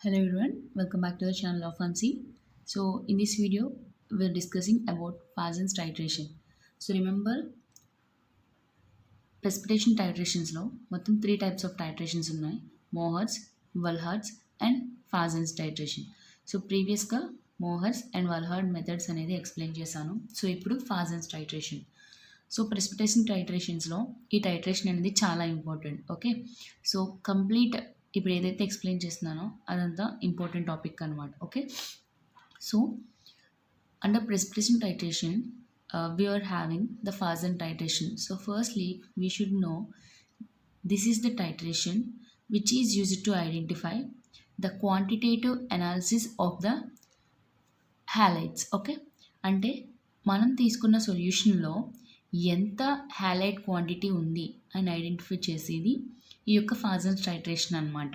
Hello everyone, welcome back to the channel of Fancy. So in this video, we're discussing about FAJANS titration. So remember, precipitation titrations లో మొత్తం 3 types of titrations ఉన్నాయి. మోహర్స్, వల్హార్డ్స్ and FAJANS titration. So ప్రీవియస్గా మోహర్స్ and వల్హార్డ్ methods అనేది explain చేశాను. So ఇప్పుడు FAJANS titration. So precipitation టైట్రేషన్స్లో ఈ titration అనేది చాలా ఇంపార్టెంట్. ఓకే, సో కంప్లీట్ ఇప్పుడు ఏదైతే ఎక్స్ప్లెయిన్ చేస్తున్నానో అదంతా ఇంపార్టెంట్ టాపిక్ అనమాట. Okay, so under precipitation titration we are having the FAJANS titration. So firstly we should know this is the titration which is used to identify the quantitative analysis of the halides. Okay, అంటే మనం తీసుకున్న సొల్యూషన్లో ఎంత halide quantity ఉంది అని identify చేసేది ఈ యొక్క FAJANS titration అనమాట.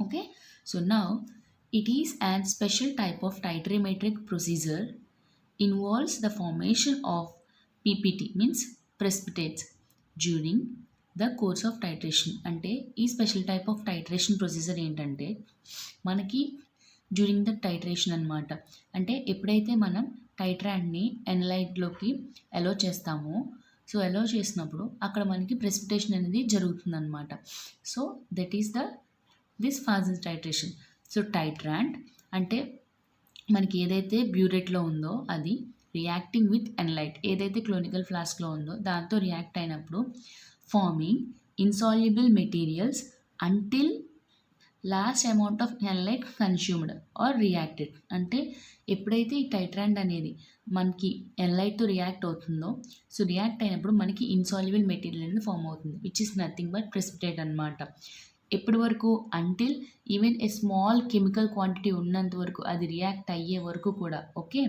Okay, so now it is an special type of titrimetric procedure involves the formation of PPT means precipitates during the course of titration. అంటే ఈ special type of titration procedure ఏంటంటే మనకి during the titration అనమాట. అంటే ఎప్పుడైతే మనం టైట్రాండ్ని ఎనలైట్లోకి అలో చేస్తామో, so అలో చేసినప్పుడు అక్కడ మనకి ప్రెసిపిటేషన్ అనేది జరుగుతుందన్నమాట. So that is this FAJANS titration. సో టైట్రాండ్ అంటే మనకి ఏదైతే బ్యూరేట్లో ఉందో అది రియాక్టింగ్ విత్ ఎనలైట్, ఏదైతే క్లోనికల్ ఫ్లాస్క్లో ఉందో దాంతో రియాక్ట్ అయినప్పుడు forming insoluble materials until last amount of analyte consumed or reacted. అంటే ఎప్పుడైతే ఈ టైట్రాండ్ అనేది మనకి ఎనలైట్తో రియాక్ట్ అవుతుందో, సో రియాక్ట్ అయినప్పుడు మనకి ఇన్సాల్యుబుల్ మెటీరియల్ అనేది ఫామ్ అవుతుంది which is nothing but precipitate అనమాట. ఎప్పటి వరకు? Until even a small chemical quantity ఉన్నంత వరకు, అది రియాక్ట్ అయ్యే వరకు కూడా. Okay,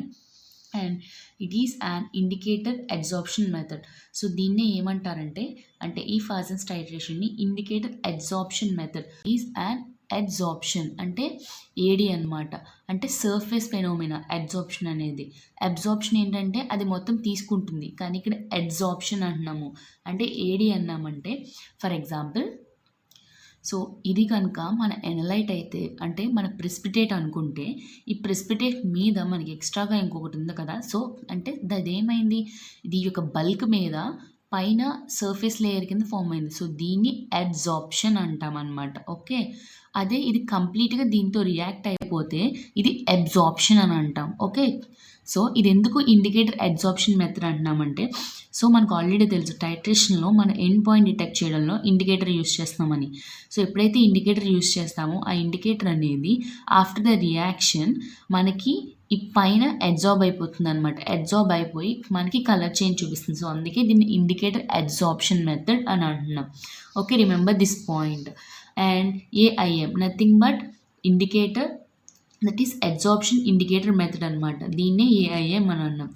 and it is an indicator adsorption method. So దీన్నే ఏమంటారంటే, అంటే ఈ FAJANS టైట్రేషన్ని indicator adsorption method is an adsorption అంటే ఏడి అనమాట. అంటే సర్ఫేస్ ఫెనోమినా అడ్సార్ప్షన్ అనేది. అబ్సార్ప్షన్ ఏంటంటే అది మొత్తం తీసుకుంటుంది, కానీ ఇక్కడ అడ్సార్ప్షన్ అంటున్నాము. అంటే ఏడి అన్నామంటే ఫర్ ఎగ్జాంపుల్, సో ఇది కనుక మన ఎనలైట్ అయితే, అంటే మన ప్రెసిపిటేట్ అనుకుంటే, ఈ ప్రెసిపిటేట్ మీద మనకి ఎక్స్ట్రాగా ఇంకొకటి ఉంది కదా. సో అంటే అదేమైంది, ఇది యొక్క బల్క్ మీద పైన సర్ఫేస్ లేయర్ కింద ఫామ్ అయింది. సో దీన్ని అడ్సార్ప్షన్ అంటాం అనమాట. ఓకే, అదే ఇది కంప్లీట్గా దీంతో రియాక్ట్ అయిపోతే ఇది అబ్సార్ప్షన్ అని అంటాం. ఓకే, సో ఇది ఎందుకు ఇండికేటర్ అడ్సార్ప్షన్ మెథడ్ అంటున్నామంటే, సో మనకు ఆల్రెడీ తెలుసు టైట్రేషన్లో మన ఎండ్ పాయింట్ డిటెక్ట్ చేయడంలో ఇండికేటర్ యూస్ చేస్తామని. సో ఎప్పుడైతే ఇండికేటర్ యూస్ చేస్తామో ఆ ఇండికేటర్ అనేది ఆఫ్టర్ ద రియాక్షన్ మనకి ఈ పైన అడ్సార్బ్ అయిపోతుంది అనమాట. అడ్సార్బ్ అయిపోయి మనకి కలర్ చేంజ్ చూపిస్తుంది. సో అందుకే దీన్ని ఇండికేటర్ అడ్సార్ప్షన్ మెథడ్ అని అంటున్నాం. Okay, remember this point. And AIM nothing but indicator, that is adsorption indicator method అనమాట. దీన్నే ఏఐఎం అని అన్నాం.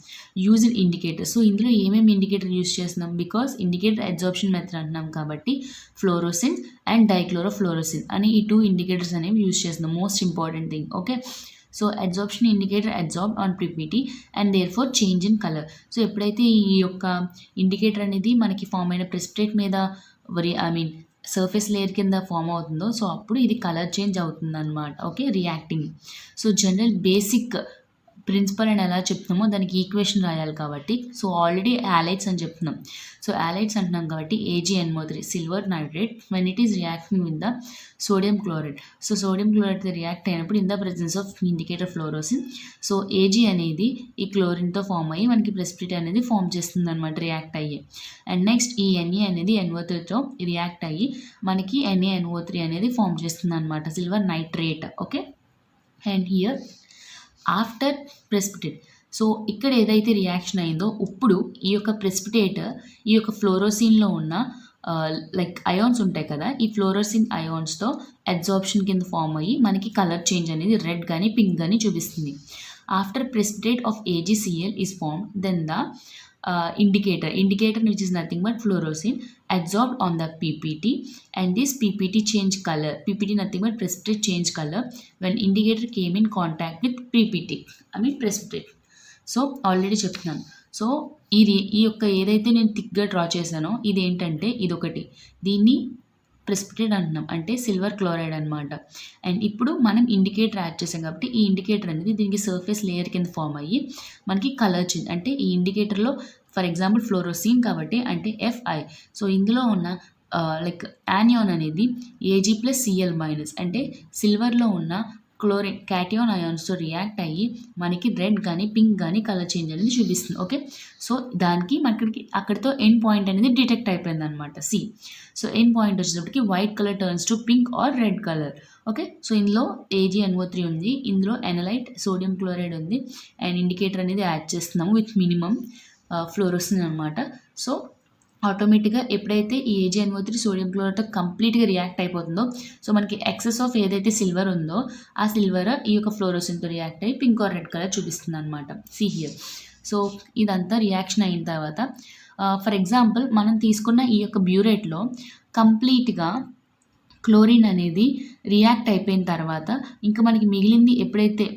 Use in indicator. సో ఇందులో ఏమేమి ఇండికేటర్ యూజ్ చేస్తున్నాం, బికాస్ ఇండికేటర్ అడ్సార్ప్షన్ మెథడ్ అంటున్నాం కాబట్టి ఫ్లోరోసిన్ అండ్ డైక్లోరోఫ్లోరోసిన్ అని ఈ 2 ఇండికేటర్స్ అనేవి యూజ్ చేస్తున్నాం. Most important thing. Okay, so adsorption indicator adsorb on PPT and therefore change in colour. So ఎప్పుడైతే ఈ యొక్క ఇండికేటర్ అనేది మనకి ఫామ్ అయిన ప్రెసిపిటేట్ మీద సర్ఫేస్ లేయర్ కింద ఫామ్ అవుతుందో, సో అప్పుడు ఇది కలర్ చేంజ్ అవుతుంది అనమాట. Okay, reacting. So general basic principle అని ఎలా చెప్తున్నామో దానికి ఈక్వేషన్ రాయాలి కాబట్టి, సో ఆల్రెడీ హ్యాలైట్స్ అని చెప్తున్నాం. సో హ్యాలైట్స్ అంటున్నాం కాబట్టి AgNO3 silver nitrate when it is reacting with the sodium chloride. So sodium క్లోరైడ్తో రియాక్ట్ అయినప్పుడు in the presence of indicator fluorescein, so Ag అనేది ఈ క్లోరిన్తో ఫామ్ అయ్యి మనకి ప్రెసిపిటేట్ అనేది ఫామ్ చేస్తుంది అనమాట, రియాక్ట్ అయ్యి. అండ్ నెక్స్ట్ ఈ Na అనేది NO3తో రియాక్ట్ అయ్యి మనకి NaNO3 అనేది ఫామ్ చేస్తుంది అనమాట, silver nitrate. Okay, and here after precipitate, so ఇక్కడ ఏదైతే రియాక్షన్ అయిందో ఇప్పుడు ఈ యొక్క ప్రెసిపిటేట్ ఈ యొక్క ఫ్లోరోసిన్లో ఉన్న లైక్ అయాన్స్ ఉంటాయి కదా, ఈ ఫ్లోరోసిన్ అయాన్స్తో అడ్సార్ప్షన్ కింద ఫామ్ అయ్యి మనకి కలర్ చేంజ్ అనేది రెడ్ కానీ పింక్ కానీ చూపిస్తుంది. After precipitate of AgCl is formed, then the indicator which is nothing but fluorescein adsorbed on the PPT, and this PPT change color, PPT nothing but precipitate change color when indicator came in contact with PPT, precipitate. So already చెప్తున్నాను. So ఈ యొక్క ఏదైతే నేను థిక్గా draw చేశానో ఇది ఏంటంటే ఇదొకటి, దీన్ని ప్రెసిపిటేట్ అంటున్నాం, అంటే సిల్వర్ క్లోరైడ్ అనమాట. అండ్ ఇప్పుడు మనం ఇండికేటర్ యాడ్ చేసాం కాబట్టి ఈ ఇండికేటర్ అనేది దీనికి సర్ఫేస్ లేయర్ కింద ఫామ్ అయ్యి మనకి కలర్ చేంజ్, అంటే ఈ ఇండికేటర్లో ఫర్ ఎగ్జాంపుల్ ఫ్లోరోసిన్ కాబట్టి అంటే FI. సో ఇందులో ఉన్న లైక్ యానియాన్ అనేది Ag+Cl- అంటే సిల్వర్లో ఉన్న క్లోరిన్ క్యాటియాన్ అయాన్స్తో రియాక్ట్ అయ్యి మనకి రెడ్ కానీ పింక్ కానీ కలర్ చేంజ్ అనేది చూపిస్తుంది. ఓకే, సో దానికి మనకి అక్కడితో ఎండ్ పాయింట్ అనేది డిటెక్ట్ అయిపోయింది అనమాట. సో ఎండ్ పాయింట్ వచ్చేటప్పటికి white colour turns to pink are red colour. Okay, so ఇందులో AgNO3 ఉంది, ఇందులో ఎనలైట్ సోడియం క్లోరైడ్ ఉంది, అండ్ ఇండికేటర్ అనేది యాడ్ చేస్తున్నాము విత్ మినిమం ఫ్లోరోసిన్ అనమాట. సో ఆటోమేటిక్గా ఎప్పుడైతే ఈ AgNO3 సోడియం క్లోరైడ్తో కంప్లీట్గా రియాక్ట్ అయిపోతుందో, సో మనకి ఎక్సెస్ ఆఫ్ ఏదైతే సిల్వర్ ఉందో ఆ సిల్వర్ ఈ యొక్క ఫ్లోరోసిన్తో రియాక్ట్ అయ్యి పింక్ ఆర్ రెడ్ కలర్ చూపిస్తుంది అనమాట. హియర్. సో ఇదంతా రియాక్షన్ అయిన తర్వాత ఫర్ ఎగ్జాంపుల్ మనం తీసుకున్న ఈ యొక్క బ్యూరేట్లో కంప్లీట్గా క్లోరిన్ అనేది రియాక్ట్ అయిపోయిన తర్వాత ఇంకా మనకి మిగిలింది ఎప్పుడైతే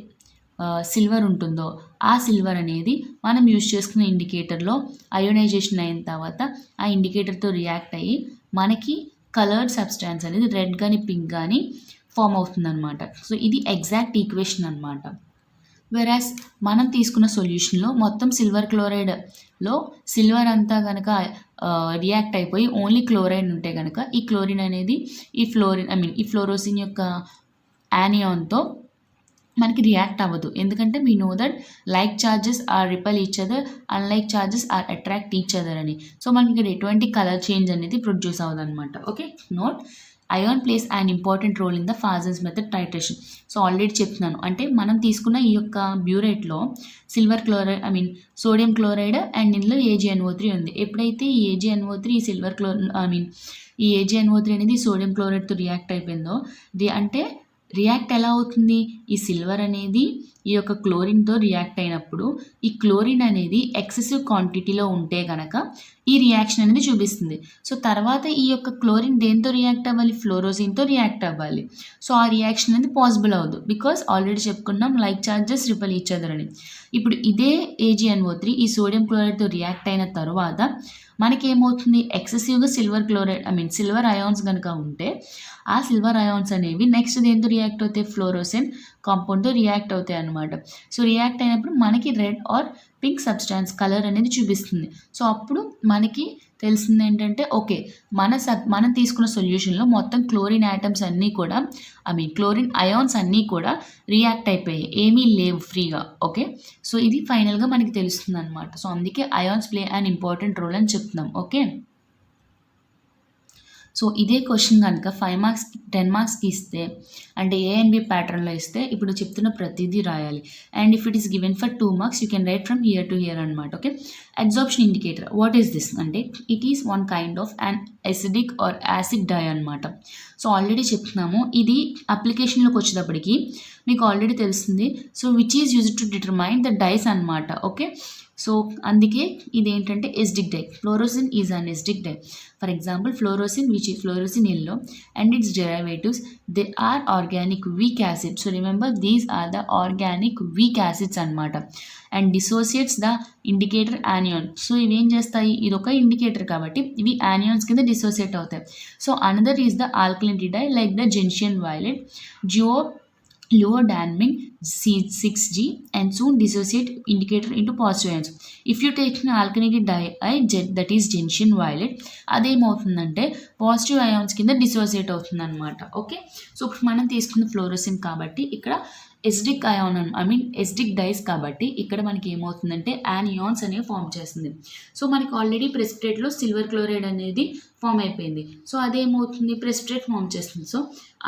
సిల్వర్ ఉంటుందో ఆ సిల్వర్ అనేది మనం యూజ్ చేసుకున్న ఇండికేటర్లో అయోనైజేషన్ అయిన తర్వాత ఆ ఇండికేటర్తో రియాక్ట్ అయ్యి మనకి కలర్డ్ సబ్స్టాన్స్ అనేది రెడ్ కానీ పింక్ కానీ ఫామ్ అవుతుంది అనమాట. సో ఇది ఎగ్జాక్ట్ ఈక్వేషన్ అనమాట. వెరాస్ మనం తీసుకున్న సొల్యూషన్లో మొత్తం సిల్వర్ క్లోరైడ్లో సిల్వర్ అంతా కనుక రియాక్ట్ అయిపోయి ఓన్లీ క్లోరైడ్ ఉంటే కనుక ఈ క్లోరిన్ అనేది ఈ ఫ్లోరోసిన్ యొక్క యానియాన్తో మనకి రియాక్ట్ అవ్వదు. ఎందుకంటే we know that like charges are repel each other, unlike charges are attract each other అని. సో మనకి ఇక్కడ ఎటువంటి కలర్ చేంజ్ అనేది ప్రొడ్యూస్ అవ్వదు అనమాట. Okay, note ion plays and important role in the Fajans method titration. So already చెప్తున్నాను, అంటే మనం తీసుకున్న ఈ యొక్క బ్యూరేట్లో silver chloride sodium chloride and ఇందులో AgNO3 ఉంది. ఎప్పుడైతే ఈ AgNO3 ఈ సిల్వర్ ఈ AgNO3 అనేది సోడియం క్లోరైడ్తో రియాక్ట్ అయిపోయిందో అంటే రియాక్ట్ ఎలా అవుతుంది, ఈ సిల్వర్ అనేది ఈ యొక్క క్లోరిన్తో రియాక్ట్ అయినప్పుడు ఈ క్లోరిన్ అనేది ఎక్సెసివ్ క్వాంటిటీలో ఉంటే కనుక ఈ రియాక్షన్ అనేది చూపిస్తుంది. సో తర్వాత ఈ యొక్క క్లోరిన్ దేంతో రియాక్ట్ అవ్వాలి, ఫ్లోరోసిన్తో రియాక్ట్ అవ్వాలి. సో ఆ రియాక్షన్ అనేది పాసిబుల్ అవ్వదు, బికాస్ ఆల్రెడీ చెప్పుకున్నాం like charges ripple each other అని. ఇప్పుడు ఇదే AgNO3 ఈ సోడియం క్లోరైడ్తో రియాక్ట్ అయిన తర్వాత మనకేమవుతుంది, ఎక్సెసివ్గా సిల్వర్ అయాన్స్ కనుక ఉంటే ఆ సిల్వర్ అయాన్స్ అనేవి నెక్స్ట్ దేంతో రియాక్ట్ అవుతాయి, ఫ్లోరోసిన్ కాంపౌండ్తో రియాక్ట్ అవుతాయి అన్నమాట. సో రియాక్ట్ అయినప్పుడు మనకి red or pink substance colour అనేది చూపిస్తుంది. సో అప్పుడు మనకి తెలిసింది ఏంటంటే ఓకే మనం తీసుకున్న సొల్యూషన్లో మొత్తం క్లోరిన్ యాటమ్స్ అన్నీ కూడా క్లోరిన్ అయాన్స్ అన్నీ కూడా రియాక్ట్ అయిపోయాయి, ఏమీ లేవు ఫ్రీగా. ఓకే, సో ఇది ఫైనల్గా మనకి తెలుస్తుంది అనమాట. సో అందుకే ions play an important role అని చెప్తున్నాం. ఓకే, సో ఇదే క్వశ్చన్ కనుక 5 మార్క్స్ 10 మార్క్స్కి ఇస్తే అంటే A&B ప్యాటర్న్లో ఇస్తే ఇప్పుడు చెప్తున్న ప్రతిదీ రాయాలి. And if it is given for 2 marks you can write from here to here అనమాట. Okay, adsorption indicator what is this అంటే it is one kind of an acidic or acid dye అనమాట. So already చెప్తున్నాము, ఇది అప్లికేషన్లోకి వచ్చేటప్పటికి మీకు already తెలుస్తుంది. So which is used to determine the dyes అనమాట. ఓకే, సో అందుకే ఇదేంటంటే acidic dye. Fluorescein is an acidic dye. For example fluorescent which is fluorescent yellow and its derivatives they are organic weak acids. So remember these are the organic weak acids అనమాట. And dissociates the indicator anion. So ఇవి ఏం చేస్తాయి, ఇది ఒక indicator కాబట్టి ఇవి anions కింద dissociate అవుతాయి. So another is the alkalinity dye like the gentian violet, Luodamine C6G and soon dissociate indicator into positive ions. If you take an alkylated dye that is gentian violet, అదేమవుతుందంటే positive ions కింద dissociate అవుతుంది అనమాట. Okay, so ఇప్పుడు మనం తీసుకున్న fluorescent కాబట్టి ఇక్కడ acidic ion acidic dice కాబట్టి ఇక్కడ మనకి ఏమవుతుందంటే యానియాన్స్ అనేవి ఫామ్ చేస్తుంది. సో మనకి ఆల్రెడీ ప్రెసిపిటేట్లో సిల్వర్ క్లోరైడ్ అనేది ఫామ్ అయిపోయింది. సో అదేమవుతుంది, ప్రెసిపిటేట్ ఫామ్ చేస్తుంది. సో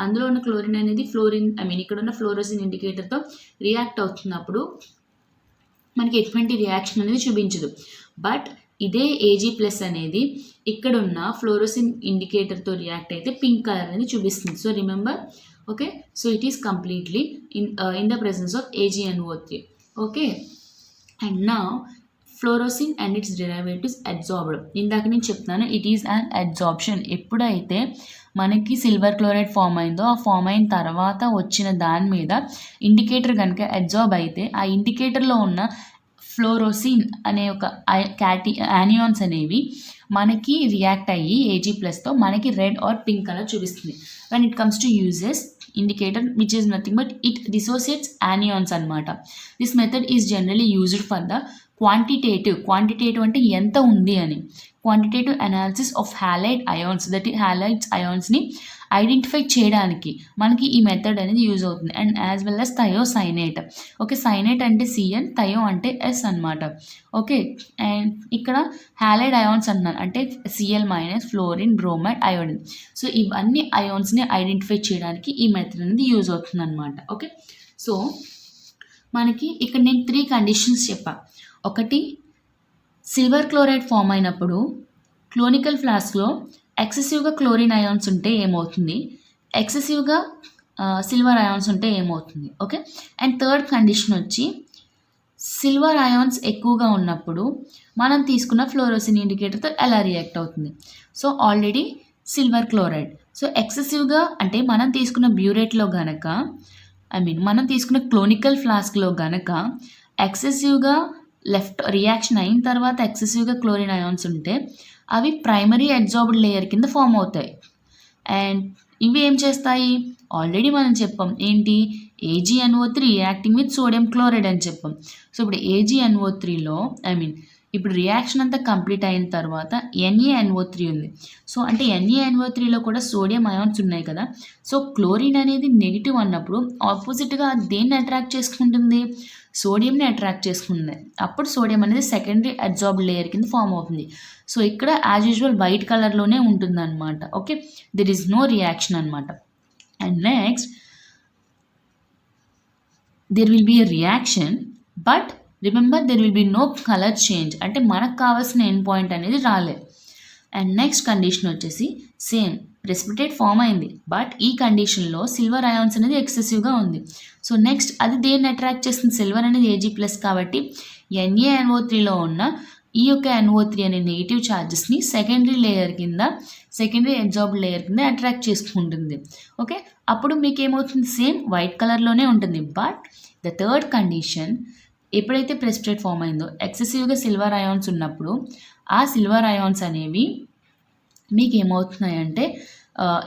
అందులో ఉన్న క్లోరిన్ అనేది ఇక్కడ ఉన్న ఫ్లోరోసిన్ ఇండికేటర్తో రియాక్ట్ అవుతున్నప్పుడు మనకి ఎటువంటి రియాక్షన్ అనేది చూపించదు. బట్ ఇదే Ag+ అనేది ఇక్కడున్న ఫ్లోరోసిన్ ఇండికేటర్తో రియాక్ట్ అయితే పింక్ కలర్ అనేది చూపిస్తుంది. So remember, okay, so it is completely in the presence of AgNO3. Okay, and నా fluorescent and it's derivatives adsorbed. ఇందాక నేను చెప్తున్నాను ఇట్ ఈస్ అన్ అడ్సార్ప్షన్. ఎప్పుడైతే మనకి సిల్వర్ క్లోరైడ్ ఫామ్ అయిందో ఆ ఫామ్ అయిన తర్వాత వచ్చిన దాని మీద ఇండికేటర్ కనుక అడ్సార్బ్ అయితే ఆ ఇండికేటర్లో ఉన్న ఫ్లోరోసిన్ అనే ఒక యానియాన్స్ అనేవి మనకి రియాక్ట్ అయ్యి AG+తో మనకి రెడ్ ఆర్ పింక్ కలర్ చూపిస్తుంది. When it comes to uses indicator which is nothing but it dissociates anions అనమాట. This method is generally used for the quantitative అంటే ఎంత ఉంది అని, quantitative analysis of halide ions, that ఈ halide ionsని identify చేయడానికి మనకి ఈ మెథడ్ అనేది యూజ్ అవుతుంది. And as well as thiocyanate. Okay, cyanate అంటే CN, థయో అంటే S అనమాట. ఓకే, అండ్ ఇక్కడ halide ions అన్నాను అంటే Cl-, fluorine, bromide, iodine. So ఇవన్నీ అయాన్స్ని ఐడెంటిఫై చేయడానికి ఈ మెథడ్ అనేది యూజ్ అవుతుంది అనమాట. ఓకే, సో మనకి ఇక్కడ నేను 3 కండిషన్స్ చెప్పా. ఒకటి, సిల్వర్ క్లోరైడ్ ఫామ్ అయినప్పుడు క్లోనికల్ ఫ్లాస్క్లో ఎక్సెసివ్గా క్లోరిన్ అయాన్స్ ఉంటే ఏమవుతుంది, ఎక్సెసివ్గా సిల్వర్ అయాన్స్ ఉంటే ఏమవుతుంది. ఓకే, అండ్ థర్డ్ కండిషన్ వచ్చి సిల్వర్ అయాన్స్ ఎక్కువగా ఉన్నప్పుడు మనం తీసుకున్న ఫ్లోరోసిన్ ఇండికేటర్తో ఎలా రియాక్ట్ అవుతుంది. So already silver chloride, so ఎక్సెసివ్గా అంటే మనం తీసుకున్న బ్యూరేట్లో గనక మనం తీసుకున్న క్లోనికల్ ఫ్లాస్క్లో గనక ఎక్సెసివ్గా లెఫ్ట్ రియాక్షన్ అయిన తర్వాత ఎక్సెసివ్గా క్లోరిన్ అయాన్స్ ఉంటే అవి ప్రైమరీ అడ్జార్బ్డ్ లేయర్ కింద ఫామ్ అవుతాయి. అండ్ ఇవి ఏం చేస్తాయి, ఆల్రెడీ మనం చెప్పాం ఏంటి, AgNO3 reacting with sodium chloride అని చెప్పాం. సో ఇప్పుడు AgNO3లో ఇప్పుడు రియాక్షన్ అంతా కంప్లీట్ అయిన తర్వాత NaNO3 ఉంది. సో అంటే NaNO3లో కూడా సోడియం అయాన్స్ ఉన్నాయి కదా. సో క్లోరిన్ అనేది నెగిటివ్ అన్నప్పుడు ఆపోజిట్గా దేన్ని అట్రాక్ట్ చేసుకుంటుంది, సోడియంని అట్రాక్ట్ చేసుకుంటుంది. అప్పుడు సోడియం అనేది సెకండరీ అడ్జార్బ్డ్ లేయర్ కింద ఫామ్ అవుతుంది. సో ఇక్కడ యాజ్ యూజువల్ వైట్ కలర్లోనే ఉంటుంది అనమాట. Okay, there is no reaction అనమాట. And next, there will be a reaction but remember there will be no colour change, అంటే మనకు కావాల్సిన ఎండ్ పాయింట్ అనేది రాలేదు. అండ్ నెక్స్ట్ కండిషన్ వచ్చేసి సేమ్ ప్రెసిపిటేట్ ఫామ్ అయింది బట్ ఈ కండిషన్లో సిల్వర్ అయాన్స్ అనేది ఎక్సెసివ్గా ఉంది. సో నెక్స్ట్ అది దేన్ని అట్రాక్ట్ చేస్తుంది, సిల్వర్ అనేది Ag+ కాబట్టి NaNO3లో ఉన్న ఈ యొక్క NO3 అనే నెగిటివ్ ఛార్జెస్ని సెకండరీ లేయర్ కింద, సెకండరీ అడ్జార్బ్డ్ లేయర్ కింద అట్రాక్ట్ చేసుకుంటుంది. ఓకే, అప్పుడు మీకు ఏమవుతుంది, సేమ్ వైట్ కలర్లోనే ఉంటుంది. బట్ ద థర్డ్ కండిషన్, ఎప్పుడైతే ప్రెసిపిటేట్ ఫామ్ అయిందో ఎక్సెసివ్గా సిల్వర్ అయాన్స్ ఉన్నప్పుడు ఆ సిల్వర్ అయాన్స్ అనేవి మీకు ఏమవుతున్నాయంటే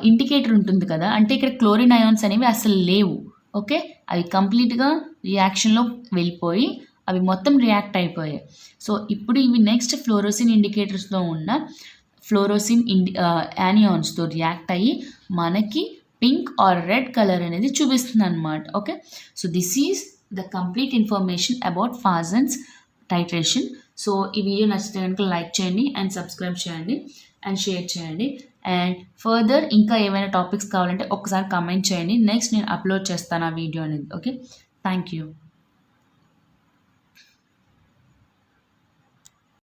ఇండికేటర్ ఉంటుంది కదా, అంటే ఇక్కడ క్లోరిన్ అయాన్స్ అనేవి అసలు లేవు. ఓకే, అవి కంప్లీట్గా రియాక్షన్లో వెళ్ళిపోయి అవి మొత్తం రియాక్ట్ అయిపోయాయి. సో ఇప్పుడు ఇవి నెక్స్ట్ ఫ్లోరోసిన్ ఇండికేటర్స్లో ఉన్న ఫ్లోరోసిన్ యానియాన్స్తో రియాక్ట్ అయ్యి మనకి పింక్ ఆర్ రెడ్ కలర్ అనేది చూపిస్తుంది అనమాట. Okay, so this is the complete information about FAJANS titration. So ఈ వీడియో నచ్చితే కనుక లైక్ చేయండి అండ్ సబ్స్క్రైబ్ చేయండి అండ్ షేర్ చేయండి. అండ్ ఫర్దర్ ఇంకా ఏమైనా టాపిక్స్ కావాలంటే ఒకసారి కామెంట్ చేయండి, నెక్స్ట్ నేను అప్లోడ్ చేస్తాను ఆ వీడియో అనేది. Okay, thank you.